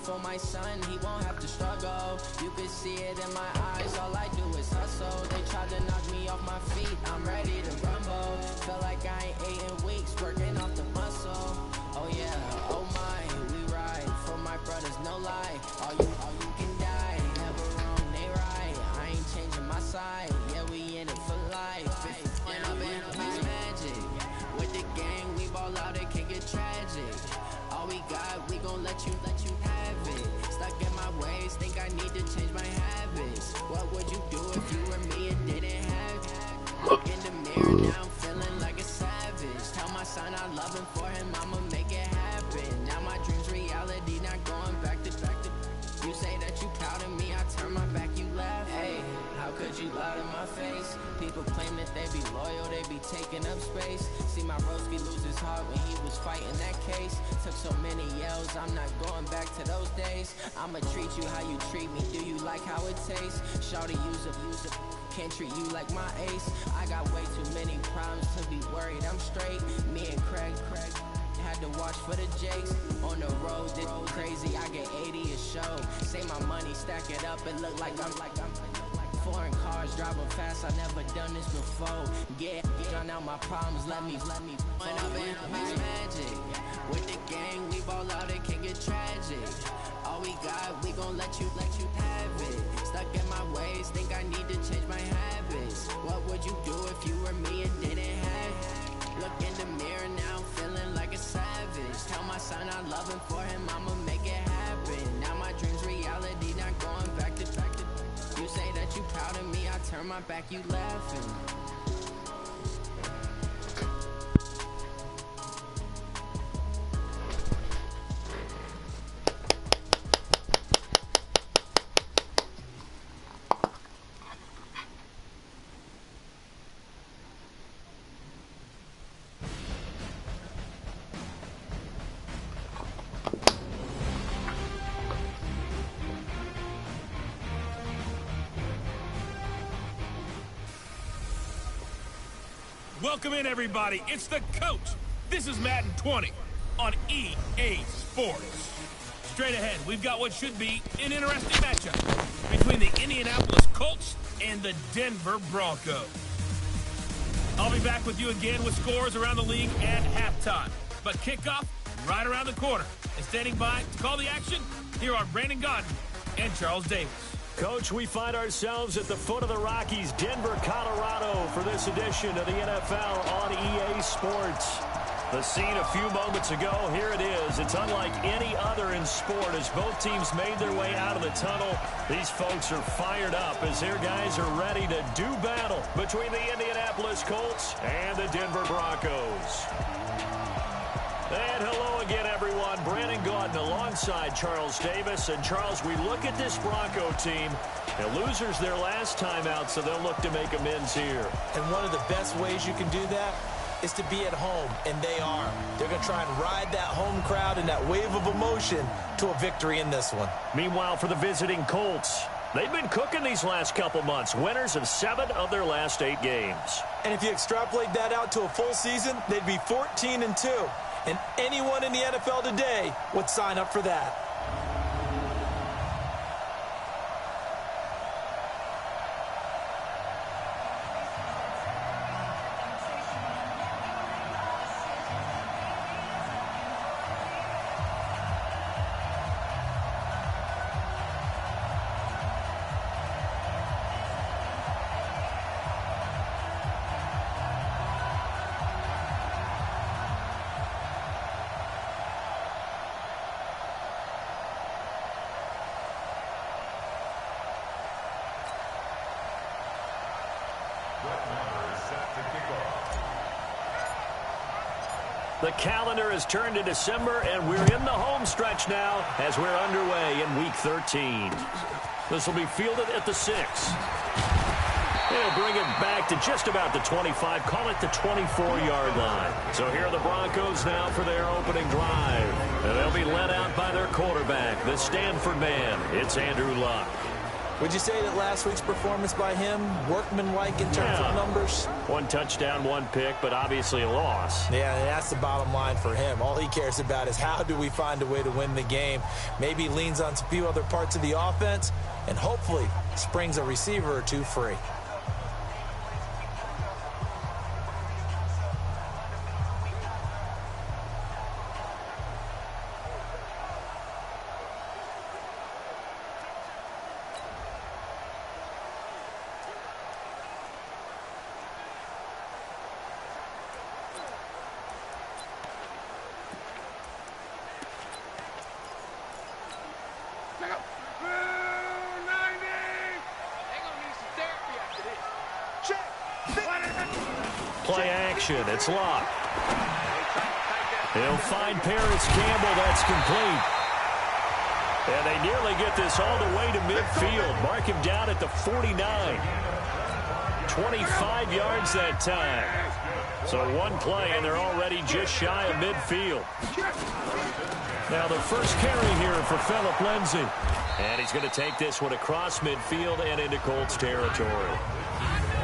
for my son, he won't have to struggle. You can see it in my eyes, all I do is hustle. They tried to knock me off my feet, I'm ready to rumble. Felt like I ain't ate in weeks, working off the muscle. Oh yeah, oh my, we ride for my brothers, no lie. All you can die, never wrong, they right. I ain't changing my side, yeah, we in it for life. And I've been magic with the gang, we ball out, it can get tragic. All we got, we gon' let you have it. Stuck in my ways, think I need to change my habits. What would you do if you were me and didn't have it? Look in the mirror now, I'm feeling like a savage. Tell my son I love him, for him I'ma make it happen. Now my dream's reality, not going back to. You say that you proud of me, I turn my back, you laugh. Hey, how could you lie to my face? People claim that they be loyal, they be taking up space. See my broski lose his heart when he was fighting that case. Took so many yells, I'm not going back to those days. I'ma treat you how you treat me, do you like how it tastes? Shawty use a can't treat you like my ace. I got way too many problems to be worried, I'm straight. Me and Craig had to watch for the Jakes. On the road, did crazy, I get 80 a show. Say my money, stack it up, it look like I'm foreign cars, driving fast, I never done this before. Get drown out my problems, let me when I've been magic. With the gang, we ball out, it can get tragic. All we got, we gon' let you have it. Stuck in my ways, think I need to change my habits. What would you do if you were me and didn't have it? Look in the mirror now, I'm feeling like a savage. Tell my son I love him, for him I'ma make it happen. Now my dream's reality, not going back to. You say that you proud of me, I turn my back, you laughing. Welcome in, everybody. It's the coach. This is Madden 20 on EA Sports. Straight ahead, we've got what should be an interesting matchup between the Indianapolis Colts and the Denver Broncos. I'll be back with you again with scores around the league at halftime. But kickoff right around the corner. And standing by to call the action, here are Brandon Godden and Charles Davis. Coach, we find ourselves at the foot of the Rockies, Denver, Colorado, for this edition of the NFL on EA Sports. The scene a few moments ago, here it is. It's unlike any other in sport as both teams made their way out of the tunnel. These folks are fired up as their guys are ready to do battle between the Indianapolis Colts and the Denver Broncos. And hello again, everyone. Brandon Godden alongside Charles Davis. And, Charles, we look at this Bronco team. The losers their last time out, so they'll look to make amends here. And one of the best ways you can do that is to be at home, and they are. They're going to try and ride that home crowd and that wave of emotion to a victory in this one. Meanwhile, for the visiting Colts, they've been cooking these last couple months. Winners of 7 of their last 8 games. And if you extrapolate that out to a full season, they'd be 14-2. And anyone in the NFL today would sign up for that. The calendar has turned to December, and we're in the home stretch now as we're underway in Week 13. This will be fielded at the 6. They'll bring it back to just about the 25, call it the 24-yard line. So here are the Broncos now for their opening drive. And they'll be led out by their quarterback, the Stanford man. It's Andrew Luck. Would you say that last week's performance by him, workmanlike in terms of numbers? 1 touchdown, 1 pick, but obviously a loss. Yeah, and that's the bottom line for him. All he cares about is how do we find a way to win the game. Maybe he leans on a few other parts of the offense and hopefully springs a receiver or two free. Play action. It's locked. He'll find Paris Campbell. That's complete. And they nearly get this all the way to midfield. Mark him down at the 49. 25 yards that time. So 1 play, and they're already just shy of midfield. Now the first carry here for Phillip Lindsay. And he's going to take this one across midfield and into Colts territory.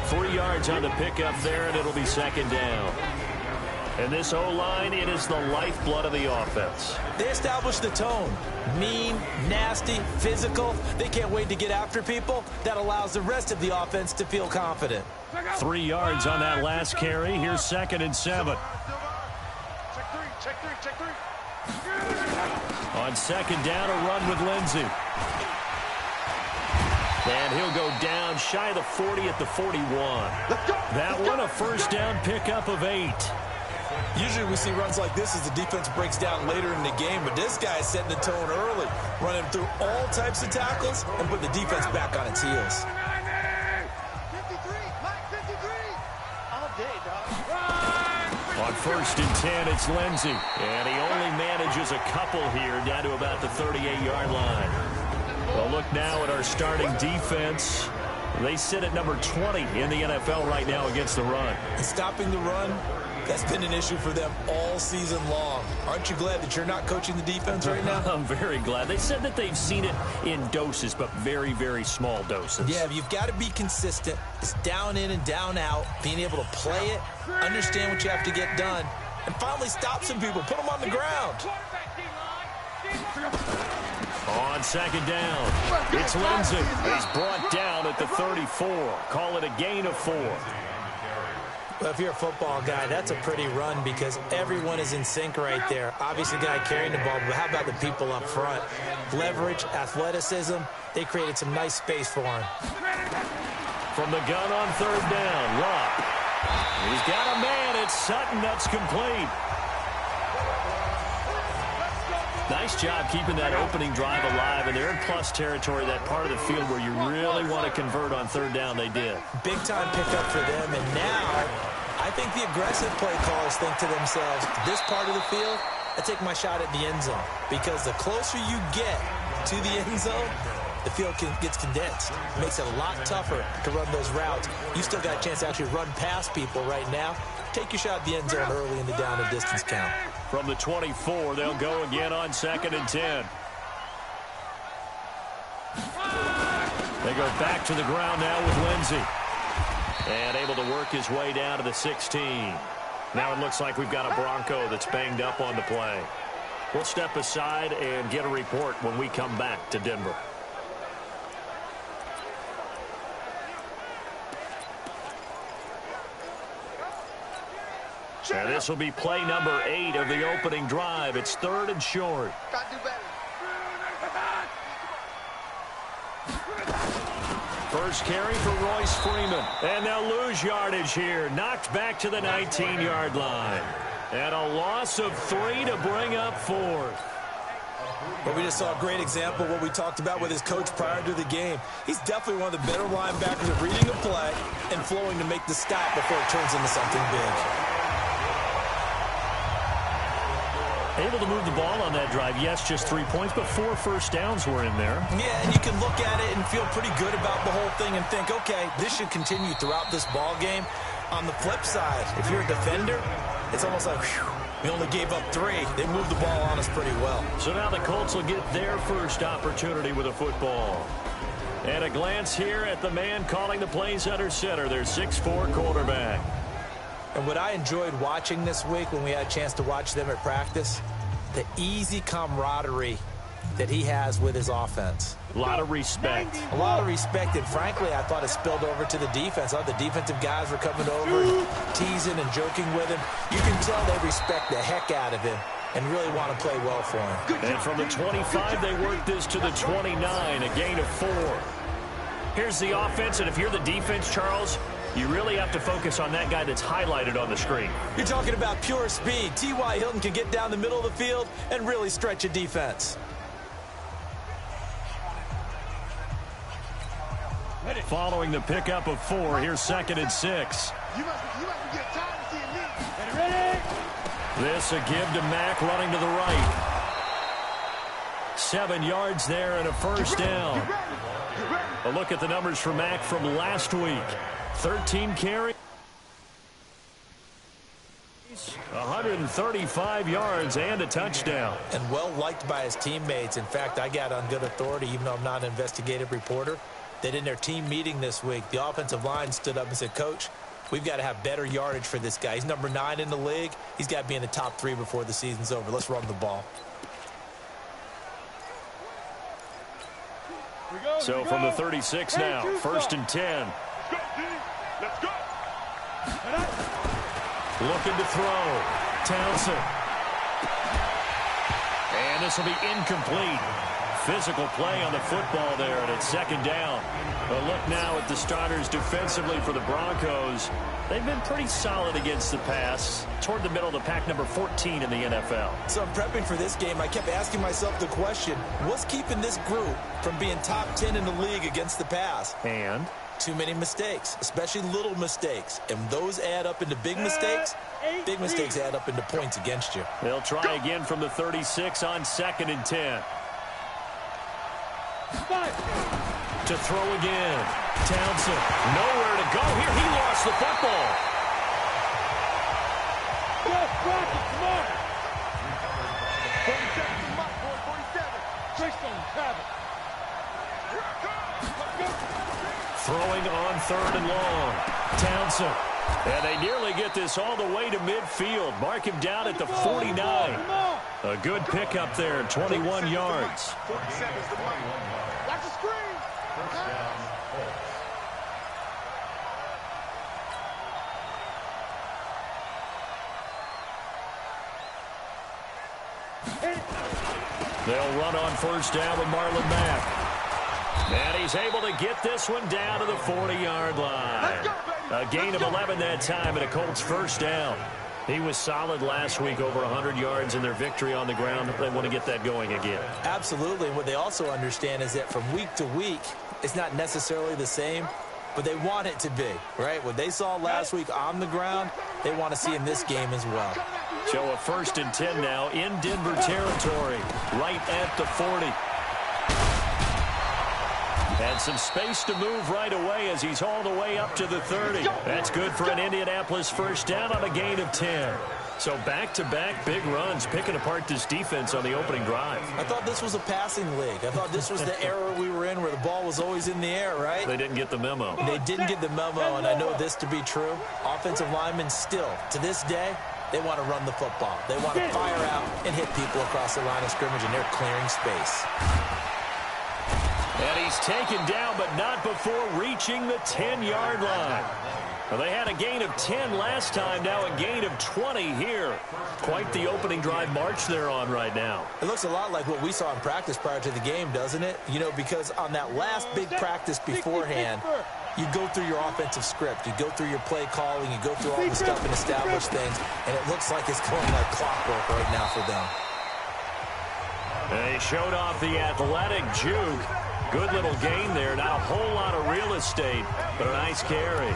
3 yards on the pickup there, and it'll be 2nd down. And this O-line, it is the lifeblood of the offense. They established the tone. Mean, nasty, physical. They can't wait to get after people. That allows the rest of the offense to feel confident. 3 yards on that last carry. Here's 2nd and 7. On 2nd down, a run with Lindsay. And he'll go down shy of the 40 at the 41. That one a 1st down pickup of 8. Usually we see runs like this as the defense breaks down later in the game, but this guy is setting the tone early, running through all types of tackles and putting the defense back on its heels. 53, Mike 53. All day, dog. On 1st and 10, it's Lindsay. And he only manages a couple here down to about the 38-yard line. Well, look now at our starting defense. They sit at number 20 in the NFL right now against the run. And stopping the run, that's been an issue for them all season long. Aren't you glad that you're not coaching the defense right now? I'm very glad. They said that they've seen it in doses, but very, very small doses. Yeah, you've got to be consistent. It's down in and down out, being able to play it, understand what you have to get done, and finally stop some people, put them on the ground. On 2nd down, it's Lindsay. He's brought down at the 34. Call it a gain of 4. Well, if you're a football guy, that's a pretty run because everyone is in sync right there. Obviously, the guy carrying the ball, but how about the people up front? Leverage, athleticism, they created some nice space for him. From the gun on 3rd down, Luck. He's got a man. It's Sutton. That's complete. Nice job keeping that opening drive alive, and they're in plus territory, that part of the field where you really want to convert on 3rd down. They did. Big-time pickup for them, and now I think the aggressive play callers think to themselves, this part of the field, I take my shot at the end zone, because the closer you get to the end zone, the field gets condensed. It makes it a lot tougher to run those routes. You still got a chance to actually run past people right now. Take your shot at the end zone early in the down and distance count. From the 24, they'll go again on 2nd and 10. They go back to the ground now with Lindsay. And able to work his way down to the 16. Now it looks like we've got a Bronco that's banged up on the play. We'll step aside and get a report when we come back to Denver. And this will be play number 8 of the opening drive. It's 3rd and short. Got to do better. First carry for Royce Freeman. And they'll lose yardage here. Knocked back to the 19-yard line. And a loss of 3 to bring up 4th. But we just saw a great example of what we talked about with his coach prior to the game. He's definitely one of the better linebackers at reading a play and flowing to make the stop before it turns into something big. Able to move the ball on that drive. Yes, just 3 points, but 4 first downs were in there. Yeah, and you can look at it and feel pretty good about the whole thing and think, okay, this should continue throughout this ball game. On the flip side, if you're a defender, it's almost like, whew, we only gave up 3. They moved the ball on us pretty well. So now the Colts will get their first opportunity with a football. And a glance here at the man calling the plays under center, their 6'4" quarterback. And what I enjoyed watching this week when we had a chance to watch them at practice, the easy camaraderie that he has with his offense. A lot of respect. A lot of respect, and frankly, I thought it spilled over to the defense. All the defensive guys were coming over and teasing and joking with him. You can tell they respect the heck out of him and really want to play well for him. And from the 25, they work this to the 29, a gain of 4. Here's the offense, and if you're the defense, Charles, you really have to focus on that guy that's highlighted on the screen. You're talking about pure speed. T.Y. Hilton can get down the middle of the field and really stretch a defense. Following the pickup of 4, here's 2nd and 6. You must get tired of seeing me. Ready? This a give to Mack running to the right. 7 yards there and a first down. A look at the numbers for Mack from last week. 13 carries. 135 yards and a touchdown. And well liked by his teammates. In fact, I got on good authority, even though I'm not an investigative reporter, that in their team meeting this week, the offensive line stood up and said, Coach, we've got to have better yardage for this guy. He's number 9 in the league. He's got to be in the top 3 before the season's over. Let's run the ball. So from the 36 now, 1st and 10. Let's go. Looking to throw. Townsend. And this will be incomplete. Physical play on the football there, and it's 2nd down. A look now at the starters defensively for the Broncos. They've been pretty solid against the pass, toward the middle of the pack, number 14 in the NFL. So I'm prepping for this game. I kept asking myself the question, what's keeping this group from being top 10 in the league against the pass? And? Too many mistakes, especially little mistakes. And those add up into big mistakes. Big mistakes add up into points against you. They'll try again from the 36 on 2nd and 10. To throw again. Townsend, nowhere to go here. He lost the football. Yes, Broncos, come on. 47, come on, boy, 47. Trickstone, Travis. Throwing on 3rd and long. Townsend. And they nearly get this all the way to midfield. Mark him down at the 49. A good pickup there, 21 yards. 47's the money. That's a screen. They'll run on 1st down with Marlon Mack. And he's able to get this one down to the 40-yard line. A gain of 11 that time, and a Colts 1st down. He was solid last week, over 100 yards in their victory on the ground. They want to get that going again. Absolutely. And what they also understand is that from week to week, it's not necessarily the same, but they want it to be, right? What they saw last week on the ground, they want to see in this game as well. So a 1st and 10 now in Denver territory, right at the 40. And some space to move right away as he's all the way up to the 30. That's good for an Indianapolis 1st down on a gain of 10. So back-to-back big runs, picking apart this defense on the opening drive. I thought this was a passing league. I thought this was the era we were in where the ball was always in the air, right? They didn't get the memo. They didn't get the memo, and I know this to be true. Offensive linemen still, to this day, they want to run the football. They want to fire out and hit people across the line of scrimmage, and they're clearing space. And he's taken down, but not before reaching the 10-yard line. Well, they had a gain of 10 last time, now a gain of 20 here. Quite the opening drive march they're on right now. It looks a lot like what we saw in practice prior to the game, doesn't it? You know, because on that last big practice beforehand, you go through your offensive script, you go through your play calling, you go through all the stuff and establish things, and it looks like it's going like clockwork right now for them. They showed off the athletic juke. Good little gain there. Not a whole lot of real estate, but a nice carry.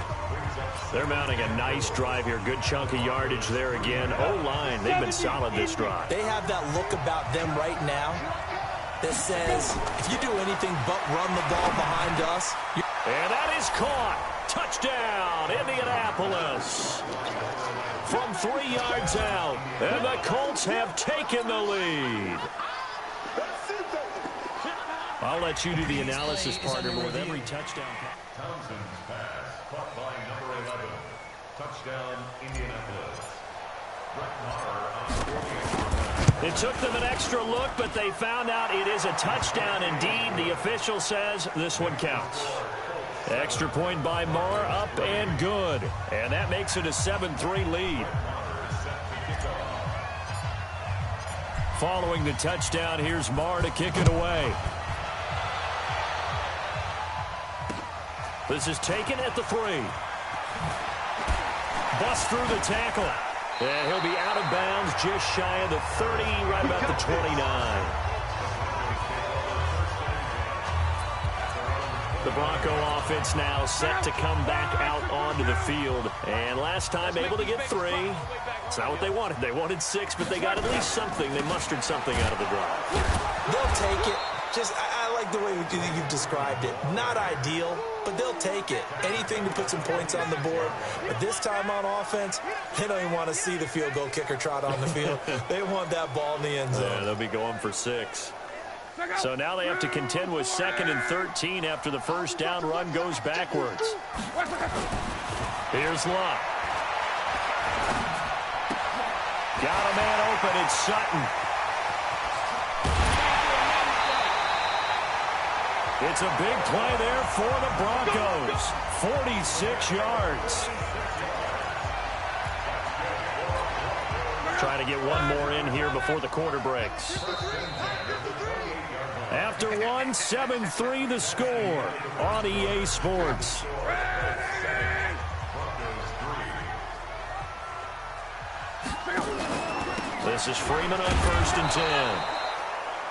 They're mounting a nice drive here. Good chunk of yardage there again. O-line, they've been solid this drive. They have that look about them right now that says, if you do anything but run the ball behind us. And that is caught. Touchdown, Indianapolis. From 3 yards out, and the Colts have taken the lead. I'll let you do the analysis, partner, but with every touchdown. Townsend's pass caught by number 11. Touchdown, Indianapolis. Brett Maher on 48. It took them an extra look, but they found out it is a touchdown indeed. The official says this one counts. Extra point by Maher, up and good. And that makes it a 7-3 lead. Following the touchdown, here's Maher to kick it away. This is taken at the 3. Bust through the tackle. And he'll be out of bounds just shy of the 30, right about the 29. The Bronco offense now set to come back out onto the field. And last time able to get 3. It's not what they wanted. They wanted 6, but they got at least something. They mustered something out of the drive. They'll take it. I like the way you've described it. Not ideal, but they'll take it. Anything to put some points on the board. But this time on offense, they don't even want to see the field goal kicker trot on the field. They want that ball in the end zone. Yeah, they'll be going for 6. So now they have to contend with 2nd and 13 after the first down run goes backwards. Here's Luck. Got a man open. It's Sutton. It's a big play there for the Broncos. 46 yards. Trying to get one more in here before the quarter breaks. After one, 7-3 the score on EA Sports. This is Freeman on 1st and 10.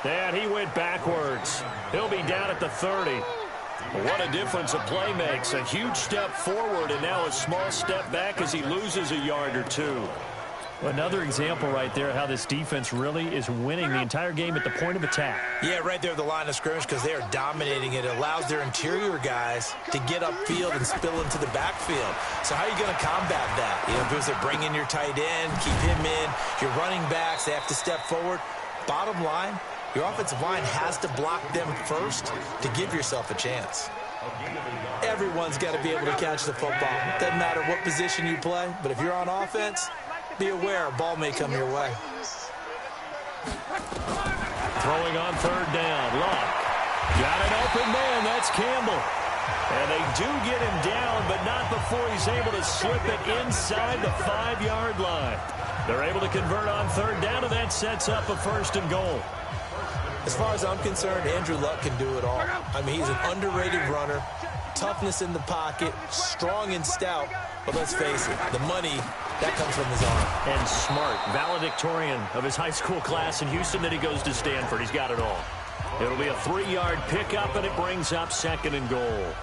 And he went backwards. He'll be down at the 30. What a difference a play makes. A huge step forward and now a small step back as he loses a yard or 2. Another example right there how this defense really is winning the entire game at the point of attack. Yeah, right there at the line of scrimmage because they are dominating it. It allows their interior guys to get upfield and spill into the backfield. So how are you going to combat that? You know, because they're bringing your tight end, keep him in. Your running backs, they have to step forward. Bottom line, your offensive line has to block them first to give yourself a chance. Everyone's got to be able to catch the football. Doesn't matter what position you play, but if you're on offense, be aware a ball may come your way. Throwing on 3rd down. Luck. Got an open man. That's Campbell. And they do get him down, but not before he's able to slip it inside the 5-yard line. They're able to convert on 3rd down, and that sets up a 1st and goal. As far as I'm concerned, Andrew Luck can do it all. I mean, he's an underrated runner. Toughness in the pocket, strong and stout. But let's face it, the money, that comes from his arm. And smart, valedictorian of his high school class in Houston. Then he goes to Stanford. He's got it all. It'll be a 3-yard pickup, and it brings up 2nd and goal.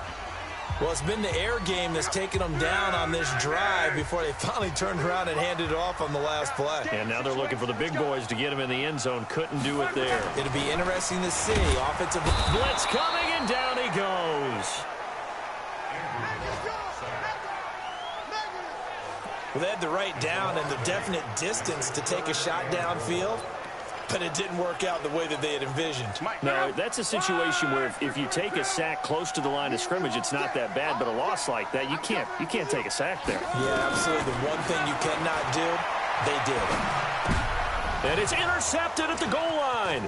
Well, it's been the air game that's taken them down on this drive before they finally turned around and handed it off on the last play. And now they're looking for the big boys to get him in the end zone. Couldn't do it there. It'll be interesting to see. Offensive blitz coming, and down he goes. Well, they had the right down and the definite distance to take a shot downfield, but it didn't work out the way that they had envisioned. No, that's a situation where if you take a sack close to the line of scrimmage, it's not that bad, but a loss like that, you can't take a sack there. Yeah, absolutely. The one thing you cannot do, they did. And it's intercepted at the goal line.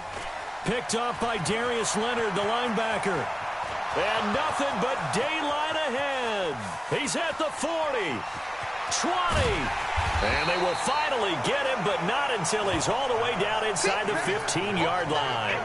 Picked off by Darius Leonard, the linebacker. And nothing but daylight ahead. He's at the 40. 20. And they will finally get him, but not until he's all the way down inside the 15-yard line.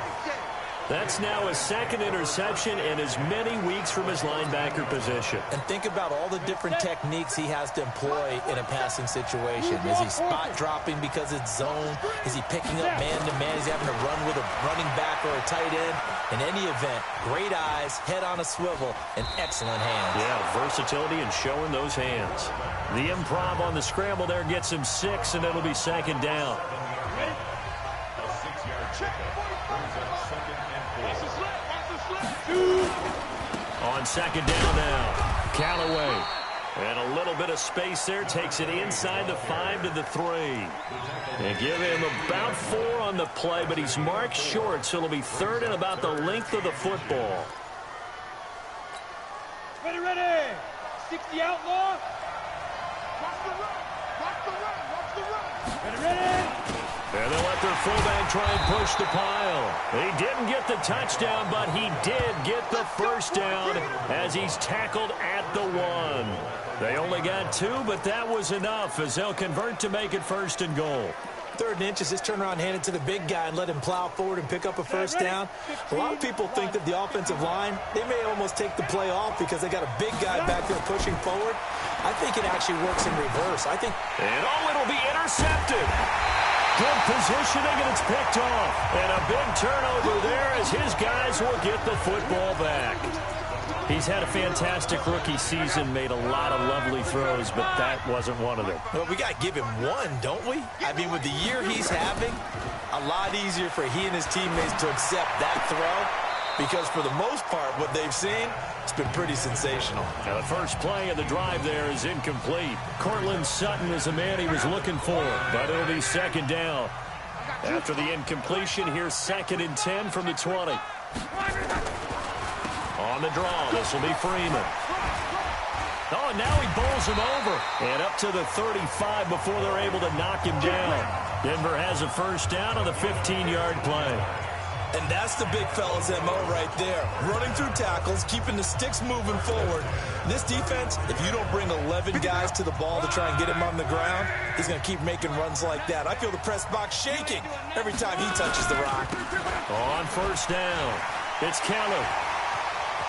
That's now his 2nd interception in as many weeks from his linebacker position. And think about all the different techniques he has to employ in a passing situation. Is he spot dropping because it's zone? Is he picking up man-to-man? Is he having to run with a running back or a tight end? In any event, great eyes, head on a swivel, and excellent hands. Yeah, versatility and showing those hands. The improv on the scramble there gets him 6, and it'll be 2nd down. On 2nd down now, Callaway. And a little bit of space there. Takes it inside the 5 to the 3. And give him about 4 on the play, but he's marked short, so it'll be 3rd and about the length of the football. Ready, ready. 60 outlaw. Watch the run. Watch the run. Watch the run. Ready, ready. And they'll let their fullback try and push the pile. He didn't get the touchdown, but he did get the first down as he's tackled at the 1. They only got 2, but that was enough as they'll convert to make it 1st and goal. 3rd and inches, just turn around, hand it to the big guy, and let him plow forward and pick up a first down. A lot of people think that the offensive line, they may almost take the play off because they got a big guy back there pushing forward. I think it actually works in reverse. I think... And it'll be intercepted. Good positioning, and it's picked off. And a big turnover there as his guys will get the football back. He's had a fantastic rookie season, made a lot of lovely throws, but that wasn't one of them. Well, we got to give him one, don't we? I mean, with the year he's having, a lot easier for he and his teammates to accept that throw because for the most part, what they've seen, it's been pretty sensational. Now, the first play of the drive there is incomplete. Cortland Sutton is the man he was looking for, but it'll be 2nd down. After the incompletion, here's 2nd and 10 from the 20. On the draw, this will be Freeman. Oh, and now he bowls him over. And up to the 35 before they're able to knock him down. Denver has a first down on the 15-yard play. And that's the big fella's MO right there. Running through tackles, keeping the sticks moving forward. This defense, if you don't bring 11 guys to the ball to try and get him on the ground, he's going to keep making runs like that. I feel the press box shaking every time he touches the rock. On first down, it's Keller.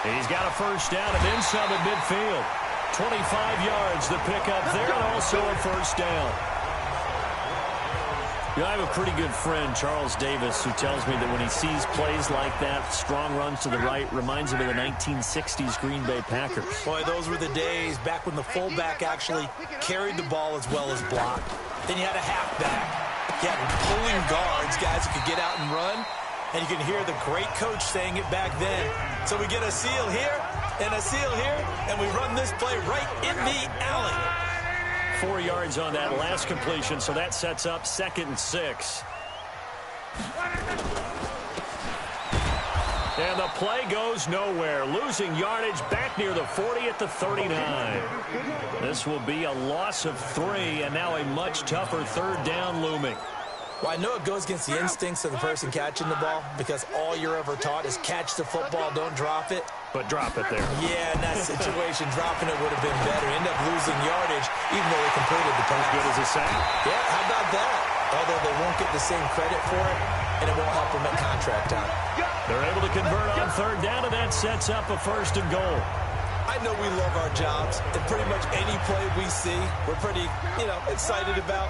He's got a first down and then some at midfield. 25 yards to pick up there and also a first down. You know, I have a pretty good friend, Charles Davis, who tells me that when he sees plays like that, strong runs to the right, reminds him of the 1960s Green Bay Packers. Boy, those were the days back when the fullback actually carried the ball as well as blocked. Then you had a halfback. You had pulling guards, guys who could get out and run. And you can hear the great coach saying it back then. So we get a seal here and a seal here, and we run this play right in the alley. 4 yards on that last completion, so that sets up 2nd and 6. And the play goes nowhere. Losing yardage back near the 40 at the 39. This will be a loss of 3, and now a much tougher 3rd down looming. Well, I know it goes against the instincts of the person catching the ball because all you're ever taught is catch the football, don't drop it. But drop it there. Yeah, in that situation, dropping it would have been better. End up losing yardage, even though they completed the pass. As good as a sack. Yeah, how about that? Although they won't get the same credit for it, and it won't help them at contract time. They're able to convert on 3rd down, and that sets up a 1st and goal. I know we love our jobs, and pretty much any play we see, we're pretty, excited about.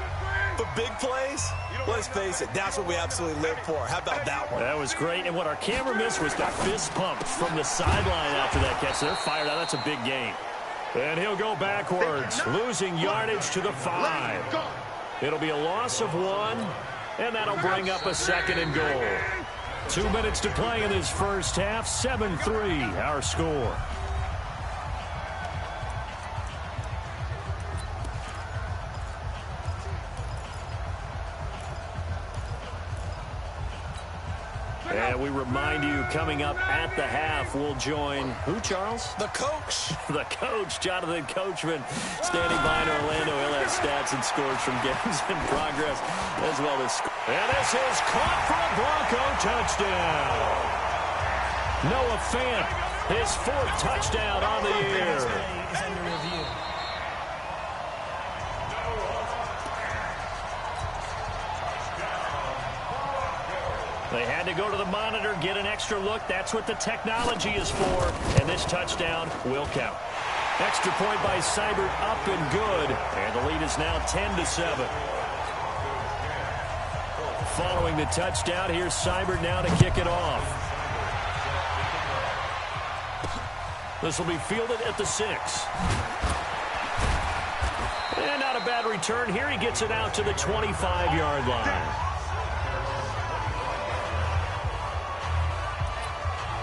But big plays, let's face it, that's what we absolutely live for. How about that one? That was great. And what our camera missed was the fist pump from the sideline after that catch. They're fired out. That's a big gain. And he'll go backwards, losing yardage to the 5. It'll be a loss of 1, and that'll bring up a 2nd and goal. 2 minutes to play in this first half. 7-3, our score. And we remind you, coming up at the half, we'll join who, Charles? The coach. The coach, Jonathan Coachman, standing by in Orlando. He'll have stats and scores from games in progress, as well as... And this is caught for a Bronco touchdown. Noah Fant, his 4th touchdown on the year. Is under review. They had to go to the monitor, get an extra look. That's what the technology is for. And this touchdown will count. Extra point by Seibert, up and good. And the lead is now 10-7. Following the touchdown, here's Seibert now to kick it off. This will be fielded at the 6. And not a bad return here. He gets it out to the 25-yard line.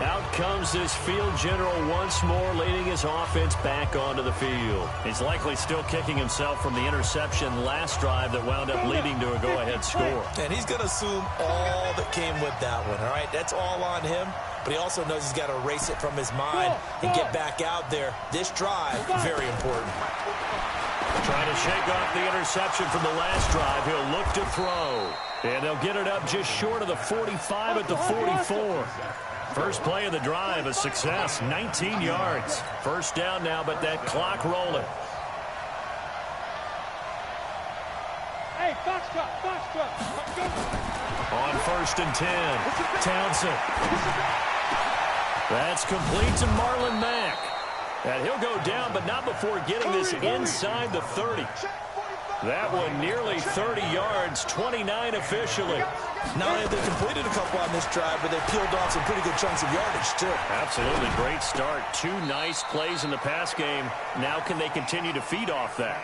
Out comes this field general once more, leading his offense back onto the field. He's likely still kicking himself from the interception last drive that wound up leading to a go-ahead score. And he's going to assume all that came with that one, all right? That's all on him, but he also knows he's got to erase it from his mind and get back out there. This drive, very important. Trying to shake off the interception from the last drive. He'll look to throw. And they'll get it up just short of the 45 at the 44. First play of the drive, a success, 19 yards. First down now, but that clock rolling. Hey, box truck. On 1st and 10, Townsend. That's complete to Marlon Mack. And he'll go down, but not before getting this inside the 30. That one nearly 30 yards, 29 officially. Not only have they completed a couple on this drive, but they peeled off some pretty good chunks of yardage, too. Absolutely great start. 2 nice plays in the pass game. Now can they continue to feed off that?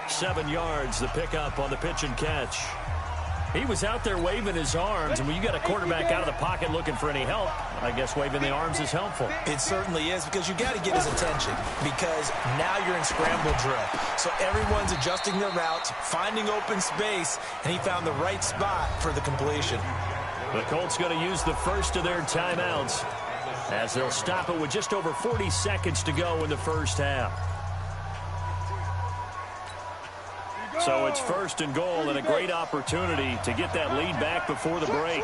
7 yards, the pickup on the pitch and catch. He was out there waving his arms, and when you got a quarterback out of the pocket looking for any help, I guess waving the arms is helpful. It certainly is, because you got to get his attention, because now you're in scramble drill. So everyone's adjusting their routes, finding open space, and he found the right spot for the completion. The Colts going to use the first of their timeouts as they'll stop it with just over 40 seconds to go in the first half. So it's 1st and goal and a great opportunity to get that lead back before the break.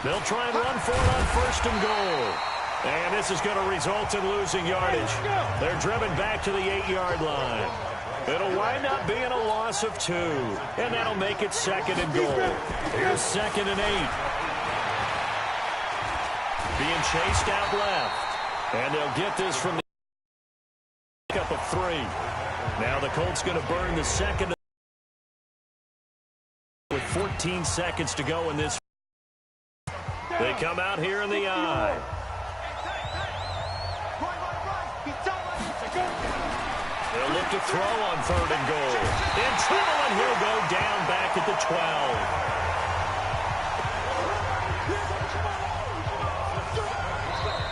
They'll try and run for it on 1st and goal. And this is going to result in losing yardage. They're driven back to the 8-yard line. It'll wind up being a loss of 2. And that'll make it 2nd and goal. Here's 2nd and 8. Being chased out left. And they'll get this from the up of 3. Now the Colts going to burn the second with 14 seconds to go in this. They come out here in the eye. They'll look to throw on 3rd and goal. In trouble, and he'll go down back at the 12.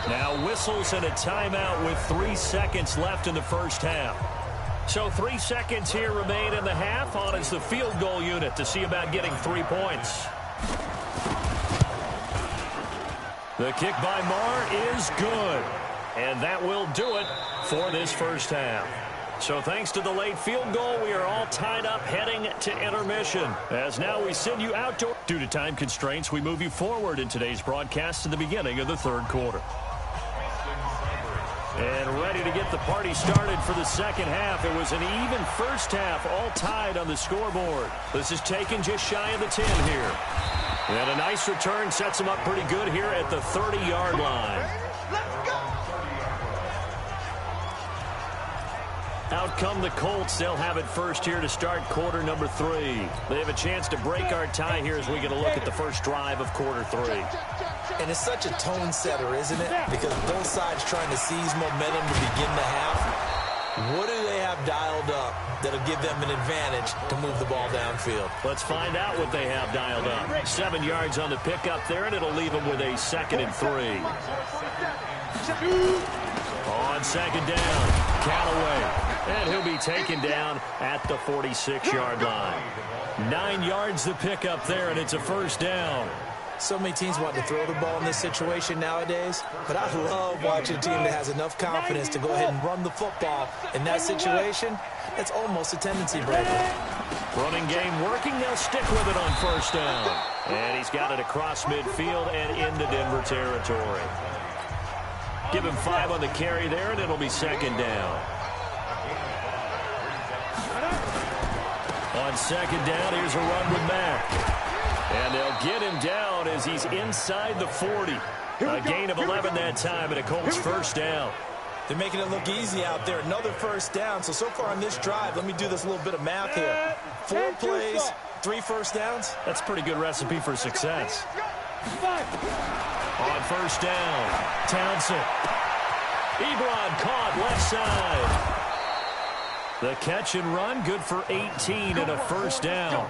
Now whistles and a timeout with 3 seconds left in the first half. So 3 seconds here remain in the half. On is the field goal unit to see about getting 3 points. The kick by Marr is good. And that will do it for this first half. So thanks to the late field goal, we are all tied up heading to intermission. As now we send you outdoor. Due to time constraints, we move you forward in today's broadcast to the beginning of the 3rd quarter. And ready to get the party started for the second half. It was an even first half, all tied on the scoreboard. This is taken just shy of the 10 here. And a nice return sets them up pretty good here at the 30-yard line. Out come the Colts. They'll have it first here to start quarter number 3. They have a chance to break our tie here as we get a look at the first drive of quarter 3. And it's such a tone setter, isn't it? Because both sides trying to seize momentum to begin the half. What do they have dialed up that'll give them an advantage to move the ball downfield? Let's find out what they have dialed up. 7 yards on the pickup there, and it'll leave them with a 2nd and 3. On 2nd down, Callaway. And he'll be taken down at the 46-yard line. 9 yards the pickup there, and it's a first down. So many teams want to throw the ball in this situation nowadays, but I love watching a team that has enough confidence to go ahead and run the football. In that situation, that's almost a tendency breaker. Running game working. They'll stick with it on first down. And he's got it across midfield and into Denver territory. Give him 5 on the carry there, and it'll be 2nd down. On 2nd down, here's a run with Mack. And they'll get him down as he's inside the 40. A gain of 11 that time, and a Colts first down. They're making it look easy out there. Another first down. So far on this drive, let me do this little bit of math here. 4 plays, 3 first downs. That's a pretty good recipe for success. On first down, Townsend. Ebron caught left side. The catch and run, good for 18 and a first down.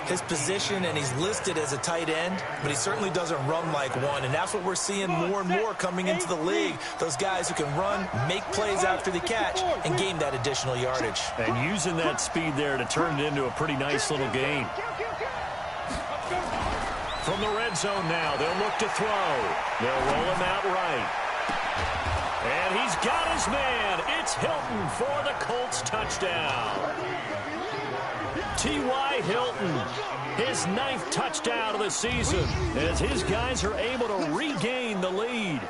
his position, and he's listed as a tight end, but he certainly doesn't run like one, and that's what we're seeing more and more coming into the league. Those guys who can run, make plays after the catch, and gain that additional yardage. And using that speed there to turn it into a pretty nice little gain. From the red zone now, they'll look to throw. They'll roll him out right. And he's got his man. It's Hilton for the Colts touchdown. T.Y. Hilton, his 9th touchdown of the season, as his guys are able to regain the lead.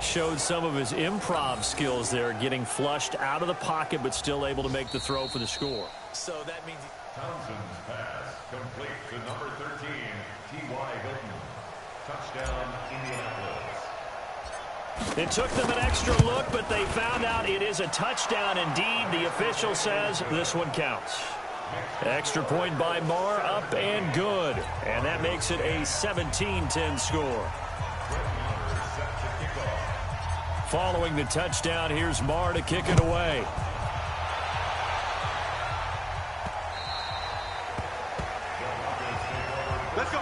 Showed some of his improv skills there, getting flushed out of the pocket, but still able to make the throw for the score. So that means Townsend's pass complete to number 13, T.Y. Hilton. Touchdown, Indianapolis. It took them an extra look, but they found out it is a touchdown indeed. The official says this one counts. Extra point by Marr, up and good. And that makes it a 17-10 score. Following the touchdown, here's Marr to kick it away. Let's go.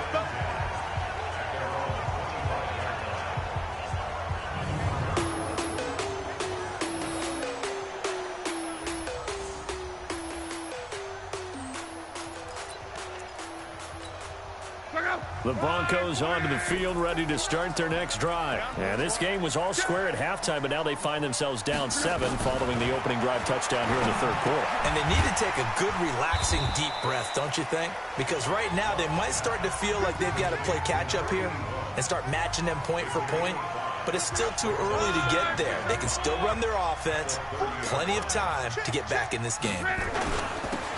The Broncos onto the field, ready to start their next drive. And this game was all square at halftime, but now they find themselves down 7 following the opening drive touchdown here in the third quarter. And they need to take a good, relaxing, deep breath, don't you think? Because right now they might start to feel like they've got to play catch-up here and start matching them point for point. But it's still too early to get there. They can still run their offense. Plenty of time to get back in this game.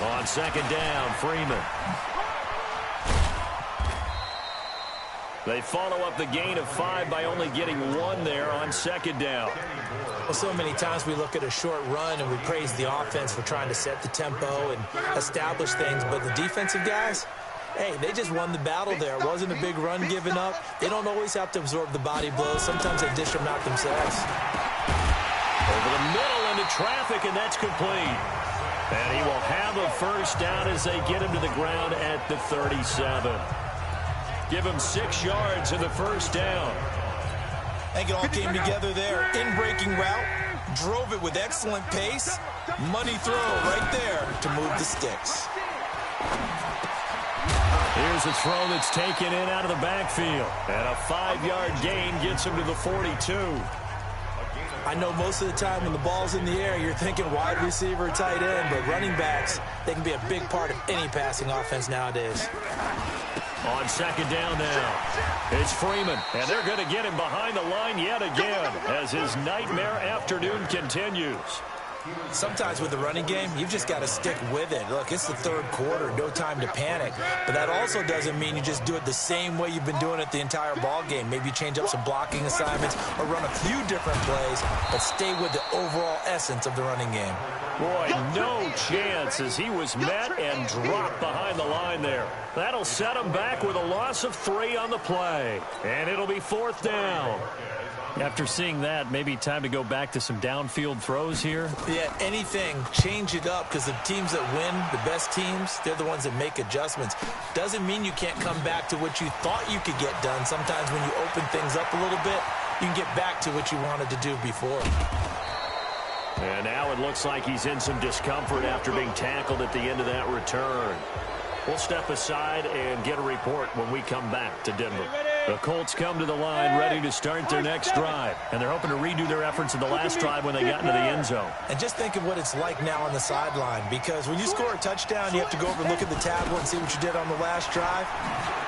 On second down, Freeman. They follow up the gain of 5 by only getting 1 there on second down. Well, so many times we look at a short run and we praise the offense for trying to set the tempo and establish things, but the defensive guys, hey, they just won the battle there. It wasn't a big run given up. They don't always have to absorb the body blows. Sometimes they dish them out themselves. Over the middle into traffic, and that's complete. And he will have a first down as they get him to the ground at the 37. Give him 6 yards in the first down. I think it all came together there. In-breaking route, drove it with excellent pace. Money throw right there to move the sticks. Here's a throw that's taken in out of the backfield. And a 5-yard gain gets him to the 42. I know most of the time when the ball's in the air, you're thinking wide receiver, tight end, but running backs, they can be a big part of any passing offense nowadays. On second down now, it's Freeman, and they're going to get him behind the line yet again as his nightmare afternoon continues. Sometimes with the running game, you've just got to stick with it. Look, it's the third quarter, no time to panic. But that also doesn't mean you just do it the same way you've been doing it the entire ball game. Maybe change up some blocking assignments or run a few different plays, but stay with the overall essence of the running game. Boy, no chance as he was met and dropped behind the line there. That'll set him back with a loss of 3 on the play. And it'll be 4th down. After seeing that, maybe time to go back to some downfield throws here. Yeah, anything, change it up, because the teams that win, the best teams, they're the ones that make adjustments. Doesn't mean you can't come back to what you thought you could get done. Sometimes when you open things up a little bit, you can get back to what you wanted to do before. And now it looks like he's in some discomfort after being tackled at the end of that return. We'll step aside and get a report when we come back to Denver. The Colts come to the line ready to start their next drive. And they're hoping to redo their efforts in the last drive when they got into the end zone. And just think of what it's like now on the sideline. Because when you score a touchdown, you have to go over and look at the tablet and see what you did on the last drive.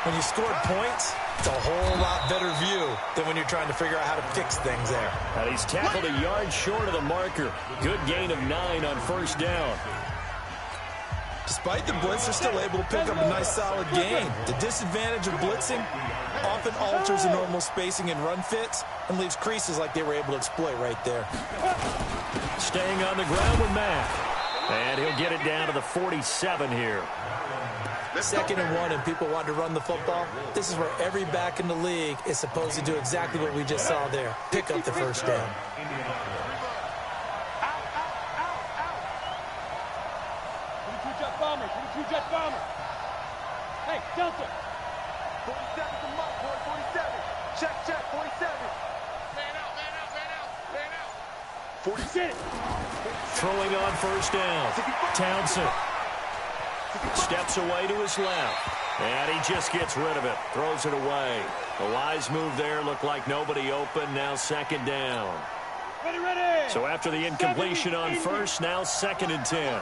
When you scored points, it's a whole lot better view than when you're trying to figure out how to fix things there. And he's tackled a yard short of the marker. Good gain of 9 on first down. Despite the blitz, they're still able to pick up a nice solid gain. The disadvantage of blitzing often alters the normal spacing and run fits and leaves creases like they were able to exploit right there. Staying on the ground with Mack. And he'll get it down to the 47 here. 2nd and 1, and people want to run the football. This is where every back in the league is supposed to do exactly what we just saw there. Pick up the first down. bomber. 22 jet bomber. Hey, Delta. 47's a muck, boy. 47. Check, 47. Man out, man out, man out, man out. 47. Throwing on first down. Townsend steps away to his left. And he just gets rid of it. Throws it away. A wise move there. Looked like nobody open. Now second down. Ready, ready. So after the incompletion on first, now 2nd and 10.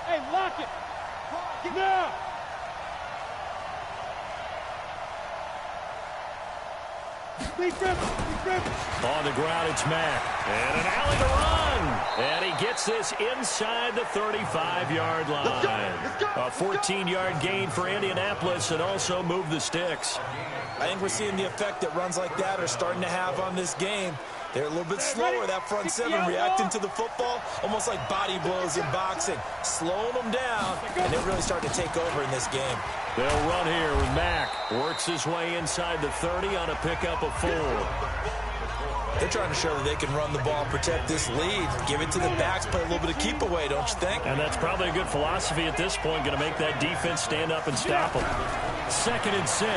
Hey, lock it. Now. Lead grip. On the ground, it's Mack. And an alley to run. And he gets this inside the 35-yard line. A 14-yard gain for Indianapolis and also move the sticks. I think we're seeing the effect that runs like that are starting to have on this game. They're a little bit slower, that front seven, reacting to the football, almost like body blows in boxing, slowing them down, and they're really starting to take over in this game. They'll run here with Mack. Works his way inside the 30 on a pickup of 4. They're trying to show that they can run the ball and protect this lead. Give it to the backs, play a little bit of keep away, don't you think? And that's probably a good philosophy at this point, going to make that defense stand up and stop them. 2nd and 6.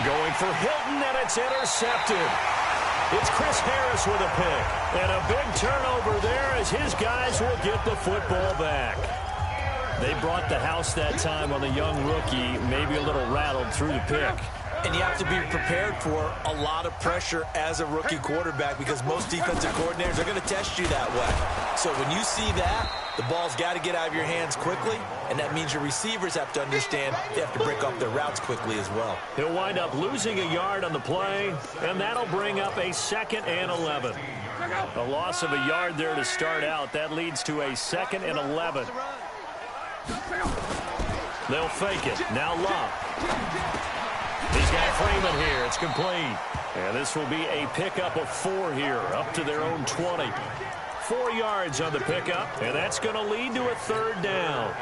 Going for Hilton, and it's intercepted. It's Chris Harris with a pick. And a big turnover there as his guys will get the football back. They brought the house that time on the young rookie, maybe a little rattled through the pick. And you have to be prepared for a lot of pressure as a rookie quarterback because most defensive coordinators are going to test you that way. So when you see that, the ball's got to get out of your hands quickly, and that means your receivers have to understand they have to break off their routes quickly as well. He'll wind up losing a yard on the play, and that'll bring up a 2nd and 11. A loss of a yard there to start out. That leads to a 2nd and 11. They'll fake it. Now Love. He's got Freeman here. It's complete. And this will be a pickup of 4 here, up to their own 20. 4 yards on the pickup, and that's going to lead to a 3rd down.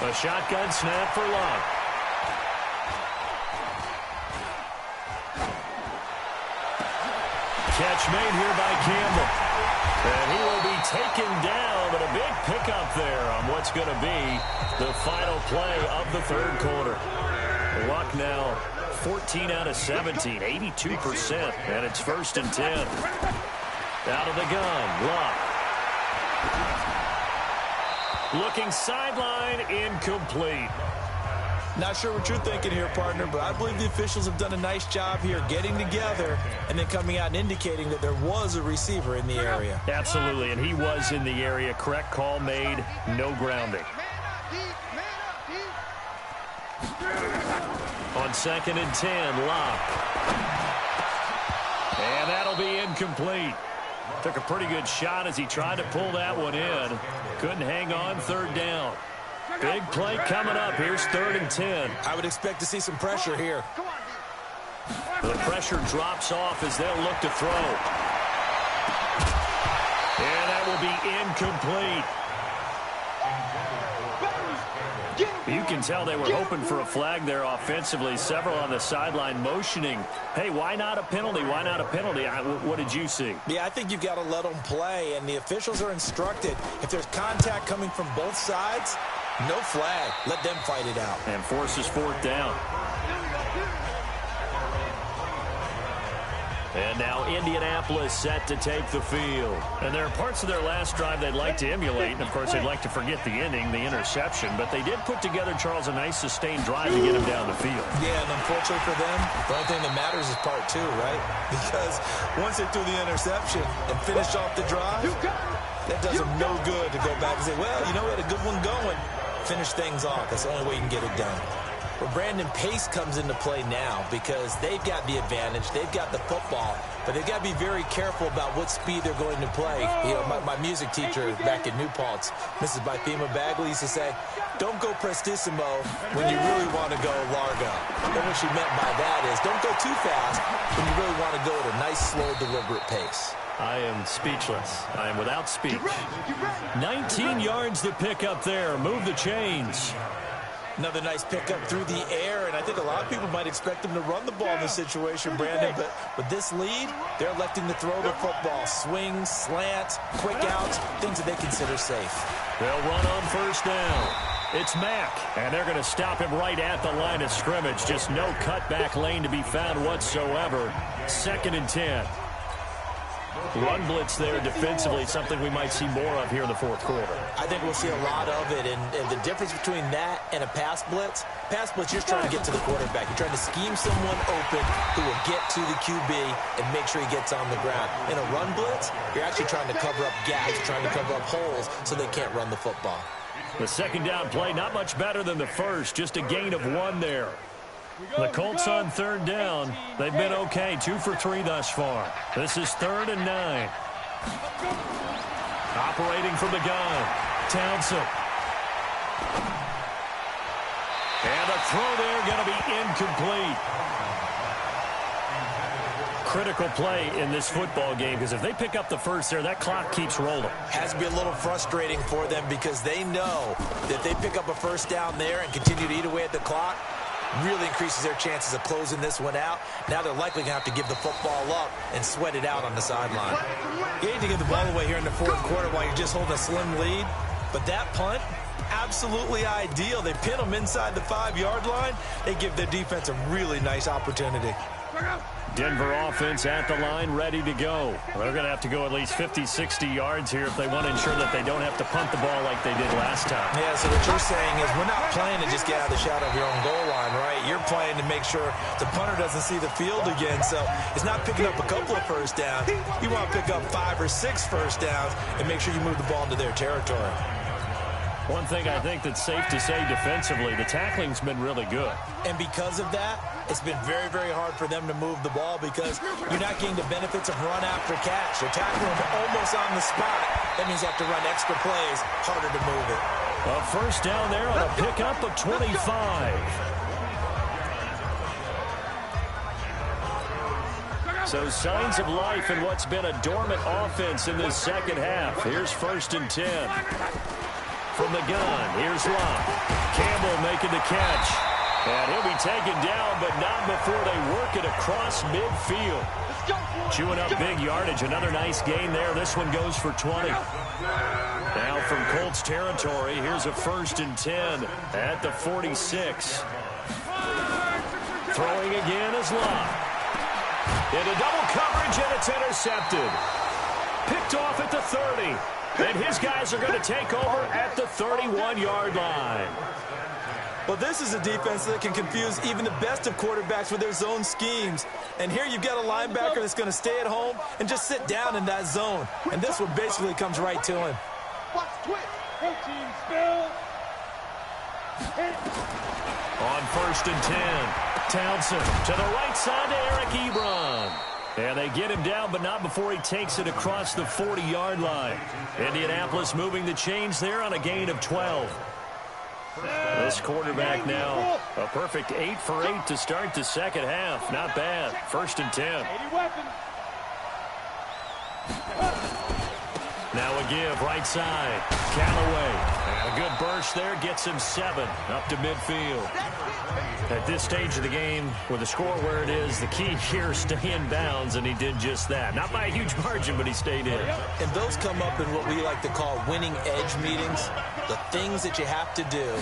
A shotgun snap for Love. Catch made here by Campbell. And he will be taken down, but a big pickup there on what's going to be the final play of the 3rd quarter. Luck now 14 out of 17, 82%, and it's 1st and 10. Out of the gun, Luck. Looking sideline, incomplete. Not sure what you're thinking here, partner, but I believe the officials have done a nice job here getting together and then coming out and indicating that there was a receiver in the area. Absolutely, and he was in the area. Correct call made, no grounding. On 2nd and 10, Locke. And that'll be incomplete. Took a pretty good shot as he tried to pull that one in. Couldn't hang on, 3rd down. Big play coming up. Here's 3rd and 10. I would expect to see some pressure here. The pressure drops off as they'll look to throw. And that will be incomplete. You can tell they were hoping for a flag there offensively. Several on the sideline motioning, hey, why not a penalty? Why not a penalty? What did you see? Yeah, I think you've got to let them play, and the officials are instructed. If there's contact coming from both sides, no flag. Let them fight it out. And forces 4th down. And now Indianapolis set to take the field. And there are parts of their last drive they'd like to emulate. And, of course, they'd like to forget the ending, the interception. But they did put together, Charles, a nice sustained drive to get him down the field. Yeah, and unfortunately for them, the only thing that matters is part 2, right? Because once they threw the interception and finished off the drive, that does them no good to go back and say, well, you know, we had a good one going. Finish things off. That's the only way you can get it done. Well, Brandon, pace comes into play now because they've got the advantage. They've got the football, but they've got to be very careful about what speed they're going to play. You know, my music teacher back in New Paltz, Mrs. Bythema Bagley, used to say, don't go prestissimo when you really want to go largo. And what she meant by that is don't go too fast when you really want to go at a nice, slow, deliberate pace. I am speechless. I am without speech. 19 yards to pick up there. Move the chains. Another nice pickup through the air, and I think a lot of people might expect them to run the ball in this situation, Brandon, but with this lead, they're electing to throw the football. Swings, slants, quick outs, things that they consider safe. They'll run on first down. It's Mack, and they're going to stop him right at the line of scrimmage. Just no cutback lane to be found whatsoever. 2nd and 10. Run blitz there defensively, something we might see more of here in the fourth quarter. I think we'll see a lot of it, and the difference between that and a pass blitz, you're just trying to get to the quarterback. You're trying to scheme someone open who will get to the QB and make sure he gets on the ground. In a run blitz, you're actually trying to cover up gaps, trying to cover up holes so they can't run the football. The 2nd down play, not much better than the first, just a gain of 1 there. The Colts on 3rd down. They've been okay, 2 for 3 thus far. This is 3rd and 9. Operating from the gun, Townsend. And the throw there going to be incomplete. Critical play in this football game, because if they pick up the first there, that clock keeps rolling. Has to be a little frustrating for them because they know that if they pick up a first down there and continue to eat away at the clock, really increases their chances of closing this one out. Now they're likely going to have to give the football up and sweat it out on the sideline. You hate to give the ball away here in the fourth quarter while you're just holding a slim lead, but that punt, absolutely ideal. They pin them inside the 5-yard line. They give their defense a really nice opportunity. Denver offense at the line, ready to go. They're going to have to go at least 50, 60 yards here if they want to ensure that they don't have to punt the ball like they did last time. Yeah, so what you're saying is we're not playing to just get out of the shadow of your own goal line, right? You're playing to make sure the punter doesn't see the field again. So it's not picking up a couple of first downs. You want to pick up 5 or 6 first downs and make sure you move the ball into their territory. One thing I think that's safe to say defensively, the tackling's been really good. And because of that, it's been very, very hard for them to move the ball because you're not getting the benefits of run after catch. They're tackling them almost on the spot. That means you have to run extra plays, harder to move it. A first down there on a pickup of 25. So signs of life in what's been a dormant offense in this second half. Here's 1st and 10. From the gun, here's Locke. Campbell making the catch. And he'll be taken down, but not before they work it across midfield. Chewing up big yardage. Another nice gain there. This one goes for 20. Now from Colts territory, here's a 1st and 10 at the 46. Throwing again is Locke. Into double coverage, and it's intercepted. Picked off at the 30. And his guys are going to take over at the 31-yard line. Well, this is a defense that can confuse even the best of quarterbacks with their zone schemes. And here you've got a linebacker that's going to stay at home and just sit down in that zone. And this one basically comes right to him. On 1st and 10, Townsend to the right side to Eric Ebron. And they get him down, but not before he takes it across the 40-yard line. Indianapolis moving the chains there on a gain of 12. This quarterback now, a perfect 8 for 8 to start the second half. Not bad. 1st and 10. Now a give, right side. Callaway. And a good burst there gets him 7 up to midfield. At this stage of the game, with the score where it is, the key here is stay in bounds, and he did just that. Not by a huge margin, but he stayed in. And those come up in what we like to call winning edge meetings. The things that you have to do,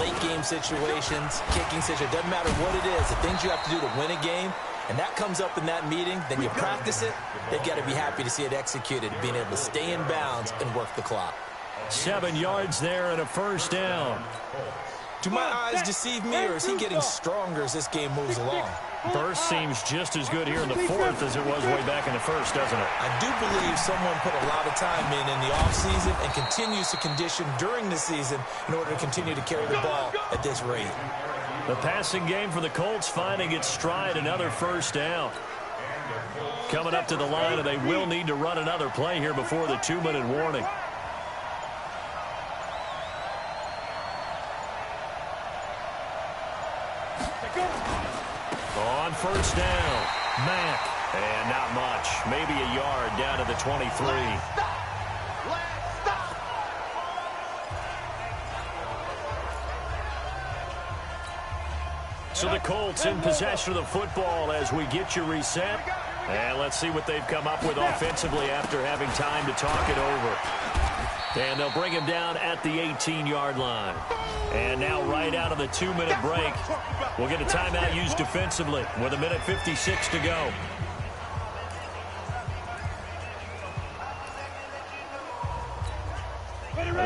late game situations, kicking situations, doesn't matter what it is, the things you have to do to win a game, and that comes up in that meeting, then you practice it, they've got to be happy to see it executed, being able to stay in bounds and work the clock. 7 yards there and a first down. Do my eyes deceive me, or is he getting stronger as this game moves along? Burst seems just as good here in the fourth as it was way back in the first, doesn't it? I do believe someone put a lot of time in the offseason and continues to condition during the season in order to continue to carry the ball at this rate. The passing game for the Colts finding its stride, another first down. Coming up to the line, and they will need to run another play here before the 2-minute warning. On first down, Mack, and not much. Maybe a yard down to the 23. So the Colts in possession of the football as we get you reset. And let's see what they've come up with offensively after having time to talk it over. And they'll bring him down at the 18-yard line. And now right out of the 2-minute break, we'll get a timeout used defensively with 1:56 to go.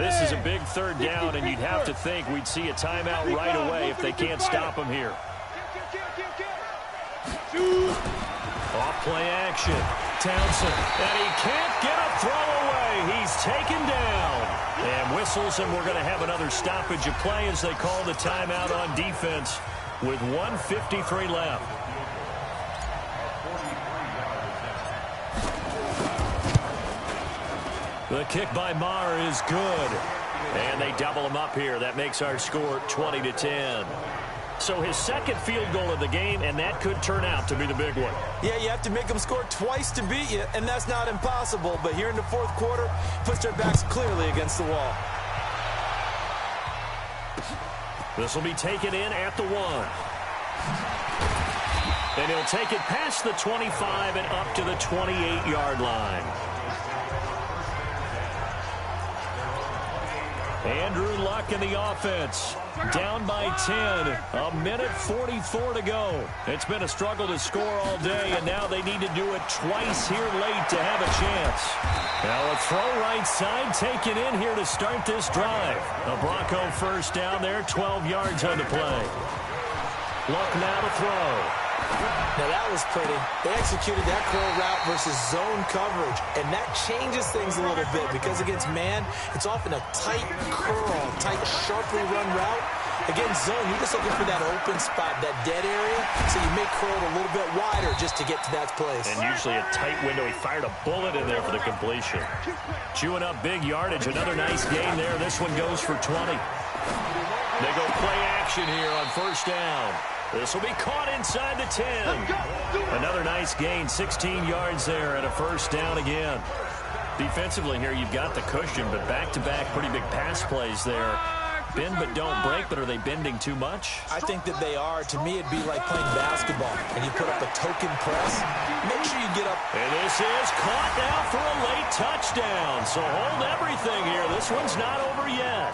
This is a big third down, and you'd have to think we'd see a timeout right away if they can't stop him here. Off play action. Townsend, and he can't get a throw away. He's taken down. And whistles, and we're going to have another stoppage of play as they call the timeout on defense with 1:53 left. The kick by Maher is good. And they double him up here. That makes our score 20-10. So his second field goal of the game, and that could turn out to be the big one. Yeah, you have to make them score twice to beat you, and that's not impossible. But here in the fourth quarter, puts their backs clearly against the wall. This will be taken in at the 1. And he'll take it past the 25 and up to the 28-yard line. Andrew Luck in the offense. Down by 10. 1:44 to go. It's been a struggle to score all day, and now they need to do it twice here late to have a chance. Now a throw right side taken in here to start this drive. A Bronco first down there, 12 yards on the play. Luck now to throw. Now that was pretty. They executed that curl route versus zone coverage, and that changes things a little bit because against man, it's often a tight curl, tight, sharply run route. Against zone, you're just looking for that open spot, that dead area, so you may curl it a little bit wider just to get to that place. And usually a tight window. He fired a bullet in there for the completion. Chewing up big yardage. Another nice gain there. This one goes for 20. They go play action here on first down. This will be caught inside the 10. Another nice gain, 16 yards there and a first down again. Defensively here, you've got the cushion, but back-to-back pretty big pass plays there. Bend but don't break, but are they bending too much? I think that they are. To me, it'd be like playing basketball, and you put up a token press. Make sure you get up. And this is caught now for a late touchdown. So hold everything here. This one's not over yet.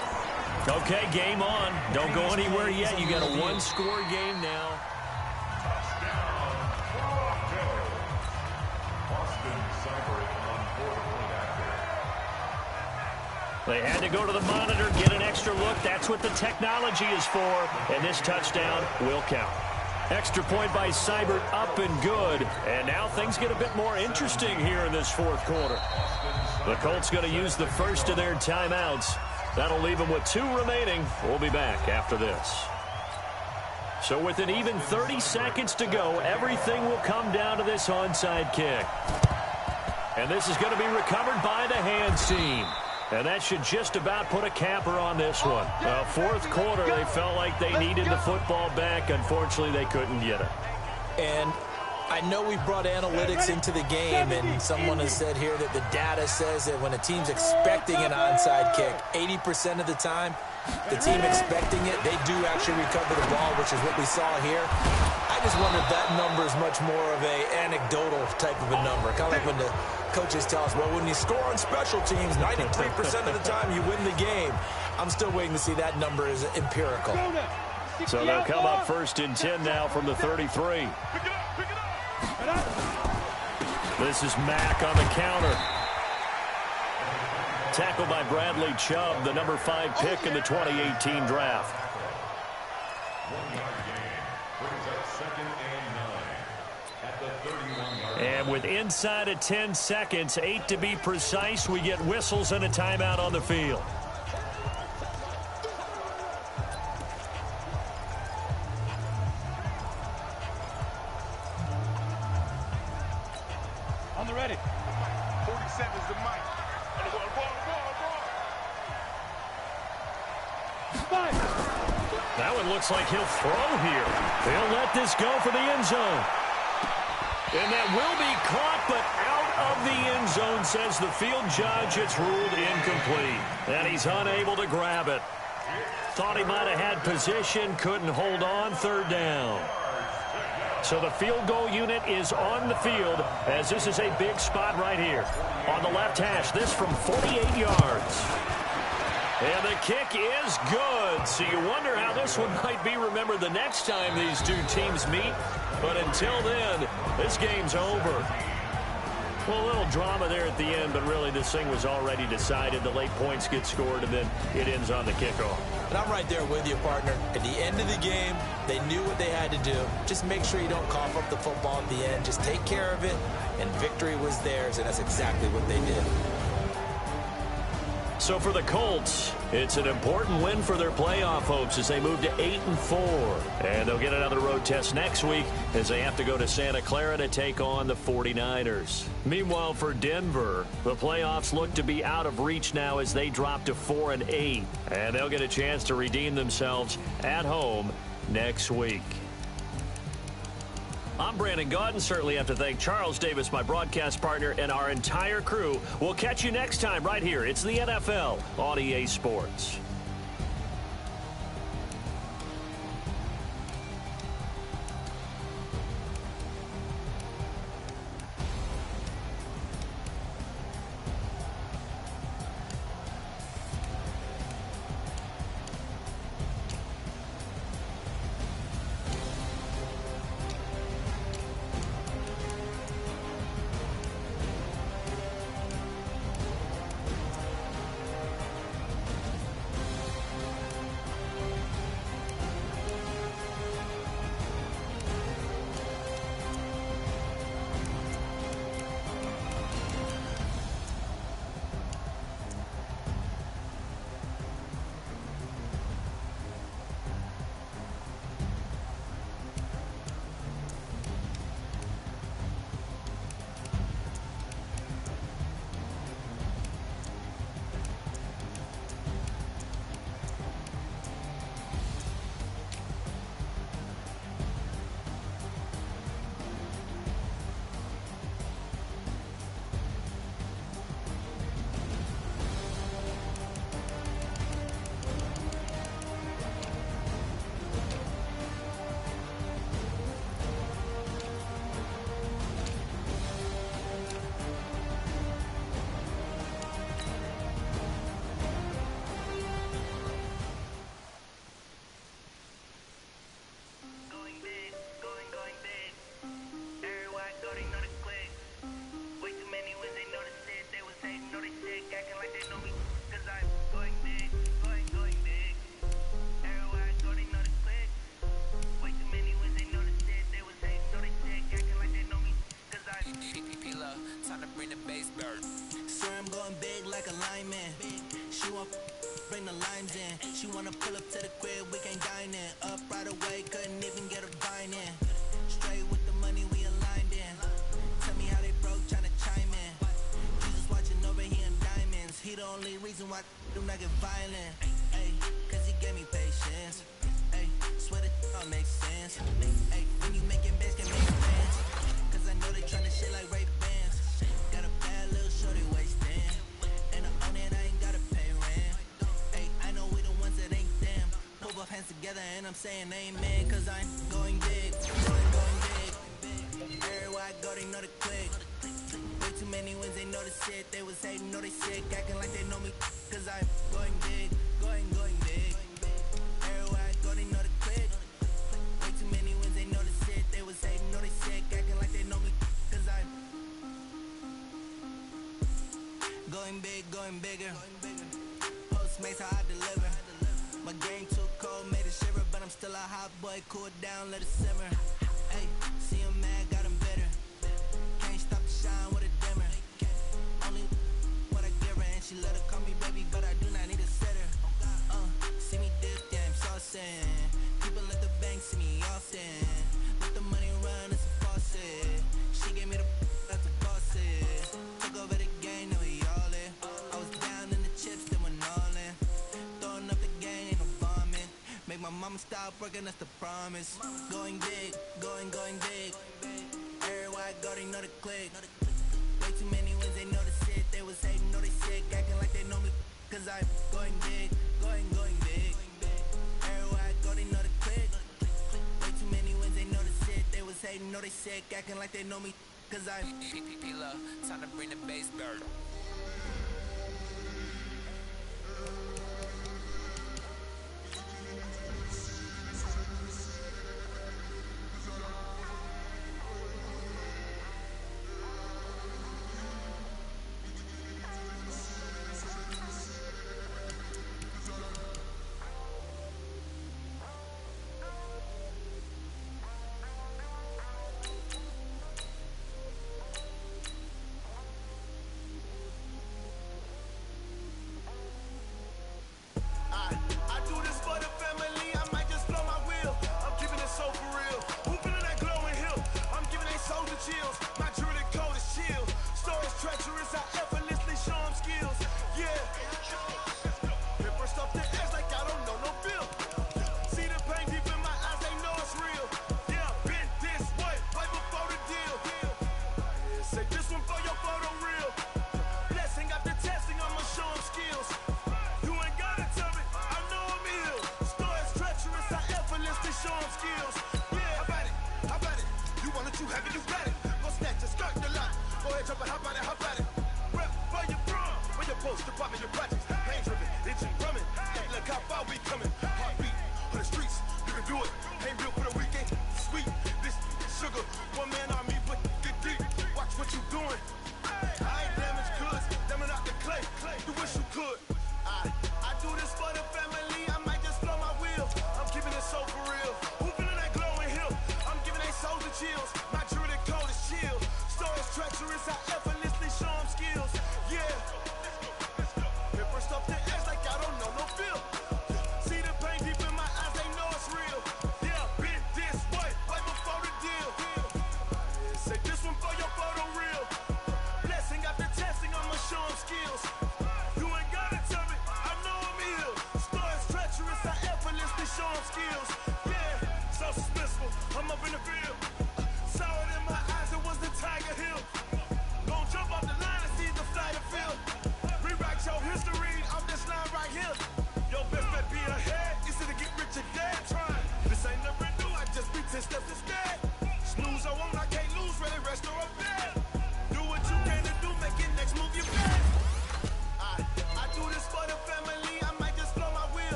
Okay, game on. Don't go anywhere yet. You got a one-score game now. They had to go to the monitor, get an extra look. That's what the technology is for. And this touchdown will count. Extra point by Seibert, up and good. And now things get a bit more interesting here in this fourth quarter. The Colts going to use the first of their timeouts. That'll leave them with 2 remaining. We'll be back after this. So with an even 30 seconds to go, everything will come down to this onside kick. And this is going to be recovered by the hands team. And that should just about put a capper on this one. Fourth quarter, they felt like they needed the football back. Unfortunately, they couldn't get it. And I know we've brought analytics into the game, and someone has said here that the data says that when a team's expecting an onside kick, 80% of the time, the team expecting it, they do actually recover the ball, which is what we saw here. I just wonder if that number is much more of an anecdotal type of a number. Kind of like when the coaches tell us, well, when you score on special teams, 93% of the time you win the game. I'm still waiting to see that number is empirical. So they'll come up first and 10 now from the 33. This is Mack on the counter. Tackled by Bradley Chubb, the number 5 pick in the 2018 draft. And with inside of 10 seconds, 8 to be precise, we get whistles and a timeout on the field. On the ready. 47's the mic. That one looks like he'll throw here. They'll let this go for the end zone. And that will be caught, but out of the end zone, says the field judge. It's ruled incomplete. And he's unable to grab it. thought he might have had position, couldn't hold on, third down. So the field goal unit is on the field as this is a big spot right here. On the left hash, this from 48 yards. And the kick is good. So you wonder how this one might be remembered the next time these two teams meet. But until then, this game's over. Well, a little drama there at the end, but really this thing was already decided. The late points get scored, and then it ends on the kickoff. And I'm right there with you, partner. At the end of the game, they knew what they had to do. Just make sure you don't cough up the football at the end. Just take care of it, and victory was theirs, and that's exactly what they did. So for the Colts, it's an important win for their playoff hopes as they move to 8-4. And they'll get another road test next week as they have to go to Santa Clara to take on the 49ers. Meanwhile, for Denver, the playoffs look to be out of reach now as they drop to 4-8. And they'll get a chance to redeem themselves at home next week. I'm Brandon Gaudin. Certainly have to thank Charles Davis, my broadcast partner, and our entire crew. We'll catch you next time right here. It's the NFL on EA Sports. Bring the limes in. She wanna pull up to the crib, we can't dine in. Up right away, couldn't even get a vine in. Straight with the money, we aligned in. Tell me how they broke, tryna chime in. Jesus watching over here in diamonds. He the only reason why do not get violent. Ay, cause he gave me patience. Ay, swear that all makes sense. Ay, when you making bands, can make plans. Cause I know they tryna shit like Ray Bans. Got a bad little shorty wasting. And I own it, I ain't gotta pay rent. Ay, I know we the ones that ain't them. Pull both hands together and I'm saying amen. Cause I'm going big, going big. Everywhere I go, they know the click. Way too many wins, they know the shit. They was hating, know they sick, acting like they know me. Cause I'm going big, going big. Everywhere I go, they know the click. Way too many wins, they know the shit. They was hating, know they sick, acting like they know me. Cause I'm going big, going bigger. Postmates how I deliver. My game too cold, made it shiver, but I'm still a hot boy. Cool it down, let it simmer. Hey, see him mad, got him bitter. Can't stop the shine with a dimmer. Only what I give her, and she let her call me baby, but I do not need a sitter. See me dip, yeah, I'm saucing. People at the bank see me often. Let the money run, it's a faucet. She gave me the that's a faucet. Took over the game, now we all in. I was down in the chips, then went all in. Throwing up the game, ain't no bombing. Make my mama stop working, that's the promise. Going big, going big. Everywhere I go, they know the click. Way too many wins, they know the shit. They was hating, know they sick, acting like they know me. Cause I'm going big, going big. know they sick, acting like they know me, cause I time to bring the bass bird.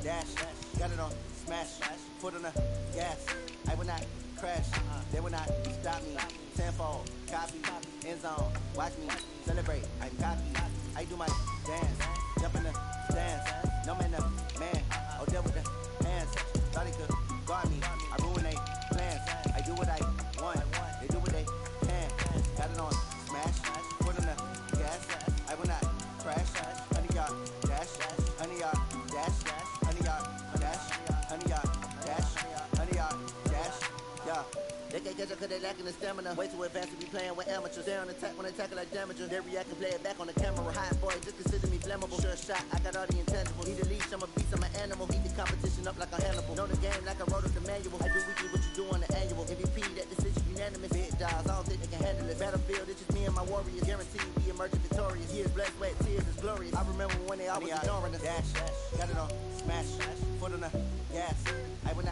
Dash, got it on, smash, foot on the gas. I will not crash, they will not stop me. Tenfold, copy, end zone, watch me celebrate. I'm cocky, I do my dance, jump in the stands. No man, the man, oh deal with the hands. Thought he could guard me, I ruin they plans. I do what I want, they do what they can. Got it on, smash, foot on the gas. I will not crash, 100 yard dash, 100 yard dash. 100 yard dash, 100 yard dash, 100 yard dash, yeah. They can't catch up cause they lacking the stamina. Way too advanced to be playing with amateurs. They on attack when they tackle like damagers. They react and play it back on the camera. Hot boy, just consider me flammable. Sure shot, I got all the intangibles. Need a leash, I'm a beast, I'm an animal. Heat the competition up like a Hannibal. Know the game like I wrote up the manual. I do weekly what you do on the annual. MVP, that decision unanimous. Big dials, I don't think they can handle it. Battlefield, it's just me and my warriors. Guaranteed we emerging victorious. Years, blood, sweat, tears is glorious. I remember when they always ignoring us. Dash, got it on, smash, foot on the gas. I will not